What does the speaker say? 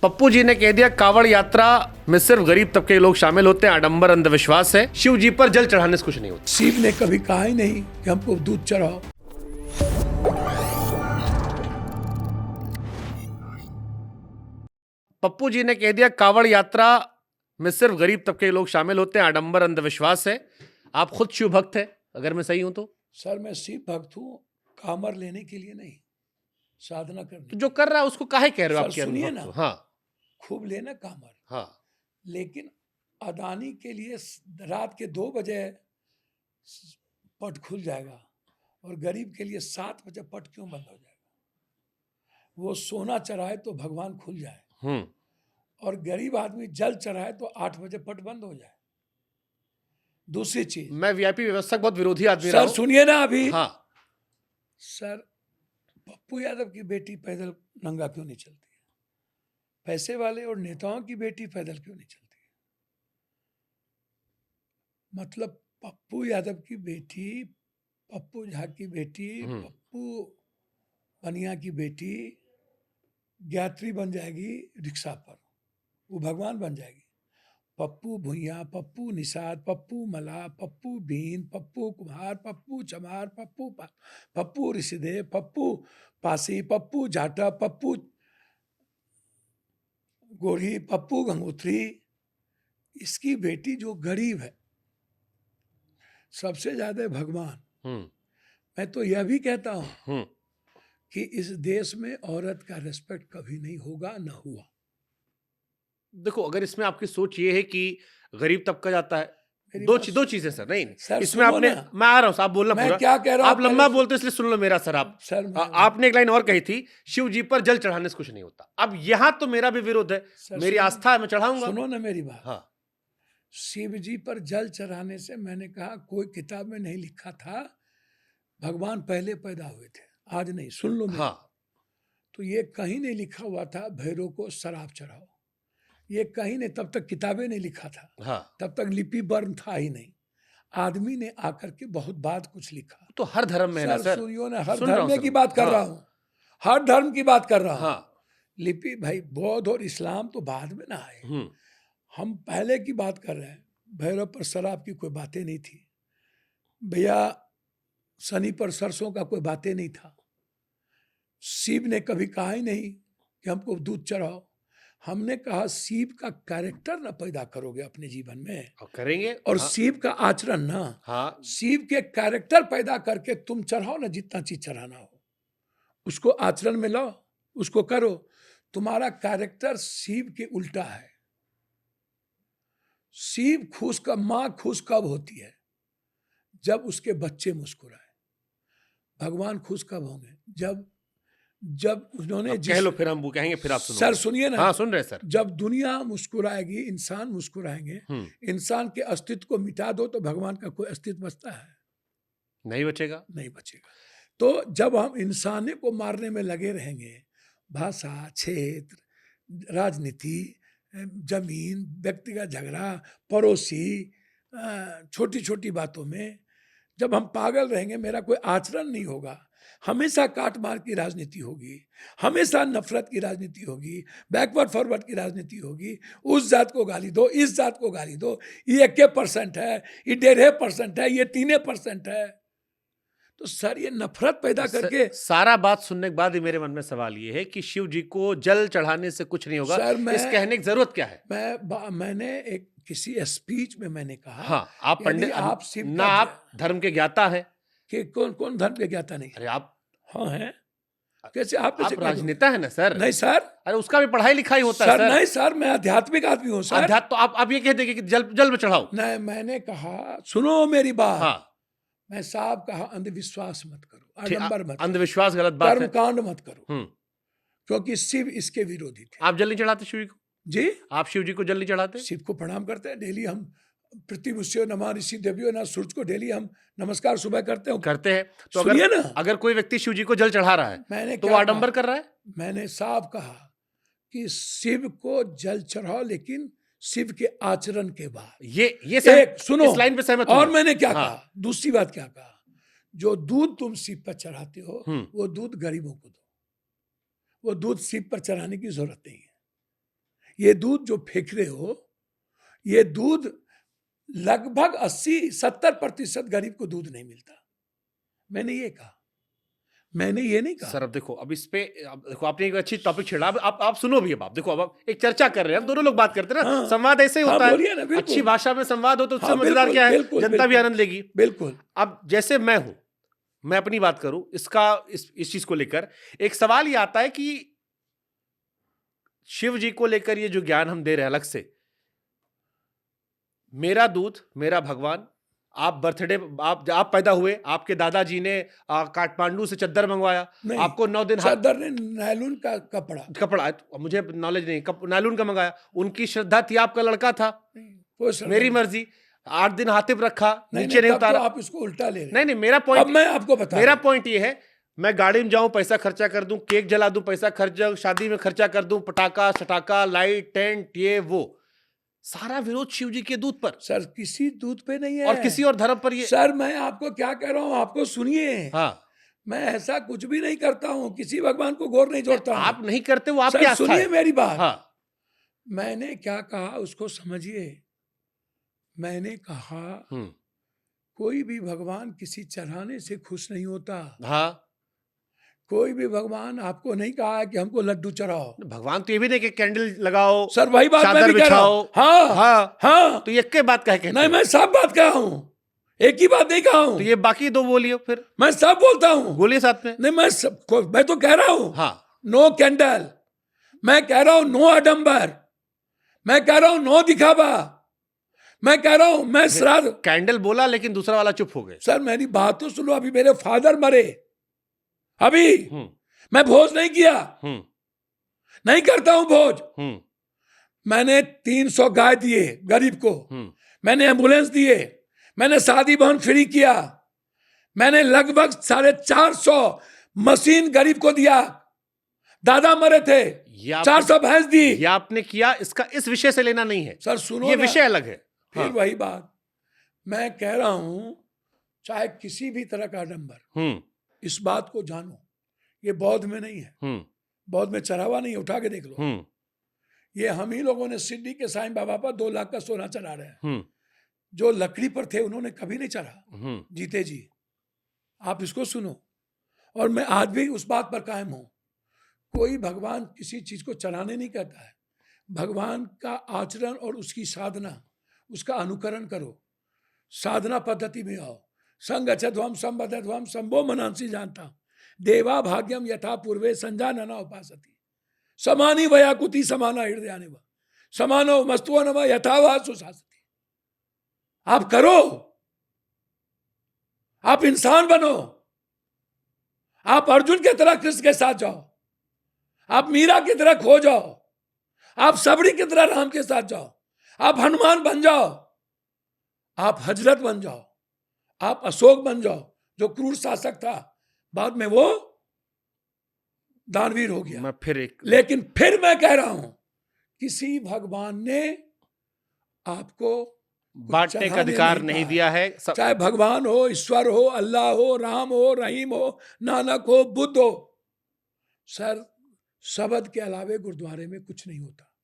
पप्पू जी ने कह दिया कावड़ यात्रा में सिर्फ गरीब तबके के लोग शामिल होते हैं, आडंबर अंधविश्वास है। शिव जी पर जल चढ़ाने से कुछ नहीं होता। शिव ने कभी कहा ही नहीं कि हमको दूध चढ़ाओ। पप्पू जी ने कह दिया कावड़ यात्रा में सिर्फ गरीब तबके के लोग शामिल होते हैं, आडंबर अंधविश्वास है। आप खुद शिव भक्त है, अगर मैं सही हूं तो? सर मैं शिव भक्त हूँ, कामर लेने के लिए नहीं, साधना करने। तो जो कर रहा है उसको काहे कह रहे हो? सर आपके सुनिए अनुभव ना, तो। हाँ खूब लेना कामर, हाँ। लेकिन अदानी के लिए रात के 2 बजे पट खुल जाएगा और गरीब के लिए 7 बजे पट क्यों बंद हो जाएगा? वो सोना चढ़ाए तो भगवान खुल जाए और गरीब आदमी जल चढ़ाए तो 8 बजे पट बंद हो जाए। दूसरी चीज, मैं वीआईपी व्यवस्था का बहुत विरोधी आदमी रहा सर हूं। सुनिए ना अभी। हाँ। सर पप्पू यादव की बेटी पैदल नंगा क्यों नहीं चलती है? पैसे वाले और नेताओं की बेटी पैदल क्यों नहीं चलती है? मतलब पप्पू यादव की बेटी, पप्पू झा की बेटी, पप्पू बनिया की बेटी यात्री बन जाएगी रिक्शा पर, वो भगवान बन जाएगी। पप्पू भुइया, पप्पू निषाद, पप्पू मला, पप्पू बीन, पप्पू कुमार, पप्पू चमार, पप्पू ऋषिदेव, पप्पू पासी, पप्पू जाटा, पप्पू गोरी, पप्पू गंगोत्री, इसकी बेटी जो गरीब है, सबसे ज्यादा भगवान। मैं तो यह भी कहता हूं कि इस देश में औरत का रिस्पेक्ट कभी नहीं होगा, ना हुआ। देखो, अगर इसमें आपकी सोच ये है कि गरीब तबका जाता है, मेरी दो बात चीजें सर। नहीं सर इसमें सुनो आपने, ना। मैं आ रहा हूं, आप बोलना मैं पूरा। क्या कह रहा हूं आप लंबा पहले बोलते इसलिए सुन लो मेरा सर। आप सर आपने एक लाइन और कही थी, शिव जी पर जल चढ़ाने से कुछ नहीं होता। अब यहां तो मेरा भी विरोध है, मेरी आस्था है, मैं चढ़ाऊंगा। सुनो ना मेरी बात। हाँ। शिव जी पर जल चढ़ाने से मैंने कहा कोई किताब में नहीं लिखा था भगवान पहले पैदा हुए थे, आज नहीं। सुन लो मेरी। हाँ। तो ये कहीं नहीं लिखा हुआ था भैरव को शराब चढ़ाओ, ये कहीं नहीं, तब तक किताबें नहीं लिखा था। हाँ। तब तक लिपि बर्न था ही नहीं। आदमी ने आकर के बहुत बाद कुछ लिखा। तो हर धर्म में है ना सर। सुनियो ना, हर सुन रहा हूं धर्म सर की मैं। बात कर रहा हूँ, हर धर्म की बात कर रहा हूँ। हाँ। लिपि भाई बौद्ध और इस्लाम तो बाद में ना आए, हम पहले की बात कर रहे हैं। भैरव पर शराब की कोई बातें नहीं थी भैया, शनि पर सरसों का कोई बातें नहीं था। शिव ने कभी कहा ही नहीं कि हमको दूध चढ़ाओ। हमने कहा शिव का कैरेक्टर ना पैदा करोगे अपने जीवन में, और करेंगे। और हाँ। शिव का आचरण ना। हाँ। शिव के कैरेक्टर पैदा करके तुम चढ़ाओ ना, जितना चीज चढ़ाना हो उसको आचरण में लाओ, उसको करो। तुम्हारा कैरेक्टर शिव के उल्टा है। शिव खुश कब, मां खुश कब होती है? जब उसके बच्चे मुस्कुराए। भगवान खुश कब होंगे? जब उन्होंने कह लो, फिर हम वो कहेंगे, फिर आप सुनो। सर सुनिए ना। हाँ सुन रहे सर। जब दुनिया मुस्कुराएगी, इंसान मुस्कुराएंगे, इंसान के अस्तित्व को मिटा दो तो भगवान का कोई अस्तित्व बचता है? नहीं बचेगा। नहीं बचेगा। तो जब हम इंसाने को मारने में लगे रहेंगे, भाषा, क्षेत्र, राजनीति, जमीन, व्यक्तिगत झगड़ा, पड़ोसी, छोटी छोटी बातों में जब हम पागल रहेंगे, मेरा कोई आचरण नहीं होगा, हमेशा काट मार की राजनीति होगी, हमेशा नफरत की राजनीति होगी, बैकवर्ड फॉरवर्ड की राजनीति होगी। उस जात को गाली दो, इस जात को गाली दो, ये 1% है, ये 1.5% है, ये 3% है। तो सर ये नफरत पैदा करके सारा बात सुनने के बाद ही मेरे मन में सवाल ये है कि शिव जी को जल चढ़ाने से कुछ नहीं होगा। सर इस कहने की जरूरत क्या है? मैंने एक किसी स्पीच में मैंने कहा, हाँ, आप पंडित, आप शिव ना आप धर्म के ज्ञाता है कि कौन धर्म के ज्ञाता नहीं? अरे आप हाँ हैं। कैसे आप राजनेता है ना सर? नहीं सर, अरे उसका भी पढ़ाई लिखाई होता है सर। नहीं सर, मैं आध्यात्मिक आदमी हूँ सर। अध्यात्म तो आप ये कह देंगे कि जल में चढ़ाओ? नहीं, मैंने कहा, सुनो मेरी बात। हाँ। मैं साहब कहा अंधविश्वास मत करो, आडंबर मत, अंधविश्वास गलत बात है, कर्मकांड मत करो, क्योंकि शिव इसके विरोधी थे। आप जल नहीं चढ़ाते शिव जी को? जी, आप शिव जी को जल नहीं चढ़ाते? शिव को प्रणाम करते हैं डेली हम। पृथ्वी नमः ऋषि देवियो ना, सूरज को डेली हम नमस्कार सुबह करते हैं। तो अगर कोई व्यक्ति शिव जी को जल चढ़ा रहा है तो वो आडंबर कर रहा है? मैंने साफ कहा कि शिव को जल चढ़ाओ, लेकिन शिव के आचरण के बाद। ये सुनो, इस लाइन पे सहमत और मैंने क्या कहा, दूसरी बात क्या कहा, जो दूध तुम शिव पर चढ़ाते हो वो दूध गरीबों को दो, वो दूध शिव पर चढ़ाने की जरूरत नहीं है। ये दूध जो फेंक रहे हो, ये दूध लगभग 80-70% गरीब को दूध नहीं मिलता। मैंने ये कहा, मैंने ये नहीं कहा। सर अब देखो, अब इस पे अब देखो आपने एक अच्छी टॉपिक छेड़ा, अब आप सुनो भी, अब आप देखो, अब आप एक चर्चा कर रहे हैं, हम दोनों लोग बात करते हैं ना, हाँ, संवाद ऐसे ही हाँ, होता है, बोलिए ना, बिल्कुल। अच्छी भाषा में संवाद हो तो उससे हाँ, मजेदार बिल्कुल, क्या है, बिल्कुल, जनता भी बिल्कुल। आनंद लेगी। बिल्कुल। अब जैसे मैं हूं, मैं अपनी बात करूं, इसका इस चीज को लेकर एक सवाल ये आता है कि शिव जी को लेकर ये जो ज्ञान हम दे रहे हैं अलग से, मेरा दूध मेरा भगवान, आप बर्थडे, आप पैदा हुए, आपके दादाजी ने काठमांडू से चद्दर मंगवाया, नहीं, आपको 9 दिन चादर ने नायलॉन का कपड़ा मुझे नॉलेज नहीं, नायलॉन का मंगाया, उनकी श्रद्धा थी, आपका लड़का था, कोई श्रद्धा मेरी नहीं। मर्जी, 8 दिन हाथिब रखा, नहीं, नीचे नहीं तब तो उतारा। आप इसको उल्टा ले रहे हैं। नहीं, मेरा अब पॉइंट, मैं आपको बता मेरा रहा हूं। पॉइंट ये है, मैं गाड़ी में जाऊं पैसा खर्चा कर दूं, केक जला दूं पैसा खर्चा, शादी में खर्चा कर दूं, पटाखा सटाखा लाइट टेंट ये वो, सारा विरोध शिव जी के दूध पर, सर किसी दूध पे नहीं है, और किसी और धर्म पर ये। सर मैं आपको क्या कह रहा हूं, आपको सुनिए। हाँ, मैं ऐसा कुछ भी नहीं करता हूं, किसी भगवान को गौर नहीं जोड़ता हूं। आप नहीं करते, वो आपकी सर आस्था सुनिए है। मेरी बात। हाँ, मैंने क्या कहा उसको समझिए। मैंने कहा कोई भी भगवान किसी चढ़ाने से खुश नहीं होता। हाँ, कोई भी भगवान आपको नहीं कहा है कि हमको लड्डू चढ़ाओ। भगवान तो ये भी नहीं कि कैंडल लगाओ, सर वही बात मैं चादर भी कह रहा बिछाओ। हूं। हाँ हाँ, हाँ, तो ये के बात कह के, नहीं मैं सब बात कहा हूं, एक ही बात नहीं कहा हूं। तो ये बाकी दो बोलिए फिर, मैं सब बोलता हूं। बोलिए साथ में। नहीं मैं तो कह रहा हूं हाँ, नो कैंडल, मैं कह रहा हूं नो आडंबर, मैं कह रहा हूं नो दिखावा, मैं कह रहा हूं मैं श्राद्ध। कैंडल बोला लेकिन दूसरा वाला चुप हो गए। सर मेरी बात तो सुनो, अभी मेरे फादर मरे, अभी मैं भोज नहीं किया, नहीं करता हूं भोज। मैंने 300 गाय दिए गरीब को, मैंने एम्बुलेंस दिए, मैंने शादी भवन फ्री किया, मैंने लगभग 450 मशीन गरीब को दिया। दादा मरे थे, 400 भैंस दी। ये आपने किया, इसका इस विषय से लेना नहीं है सर सुनो, ये विषय अलग है। फिर हाँ। वही बात मैं कह रहा हूं, चाहे किसी भी तरह का आडंबर, इस बात को जानो, ये बौद्ध में नहीं है। बौद्ध में चढ़ावा नहीं है, उठा के देख लो। ये हम ही लोगों ने सिद्धि के साईं बाबा पर 2 लाख का सोना चढ़ा रहे हैं। जो लकड़ी पर थे उन्होंने कभी नहीं चढ़ा, जीते जी। आप इसको सुनो, और मैं आज भी उस बात पर कायम हूं, कोई भगवान किसी चीज को चढ़ाने नहीं कहता है। भगवान का आचरण और उसकी साधना, उसका अनुकरण करो, साधना पद्धति में आओ। संगच्छध्वम संबद्धध्वम संभो मनांसी जानता, देवा भाग्यम यथा पूर्वे संजानना उपासति, समानी वयाकुति समाना हृदयानि व समानो मस्तुओ नम यथावा सुशासति। आप करो, आप इंसान बनो, आप अर्जुन की तरह कृष्ण के साथ जाओ, आप मीरा की तरह खो जाओ, आप सबरी की तरह राम के साथ जाओ, आप हनुमान बन जाओ, आप हजरत बन जाओ, आप अशोक बन जाओ जो क्रूर शासक था, बाद में वो दानवीर हो गया। लेकिन फिर मैं कह रहा हूं, किसी भगवान ने आपको बांटने का अधिकार नहीं दिया है। चाहे भगवान हो, ईश्वर हो, अल्लाह हो, राम हो, रहीम हो, नानक हो, बुद्ध हो। सर शब्द के अलावे गुरुद्वारे में कुछ नहीं होता।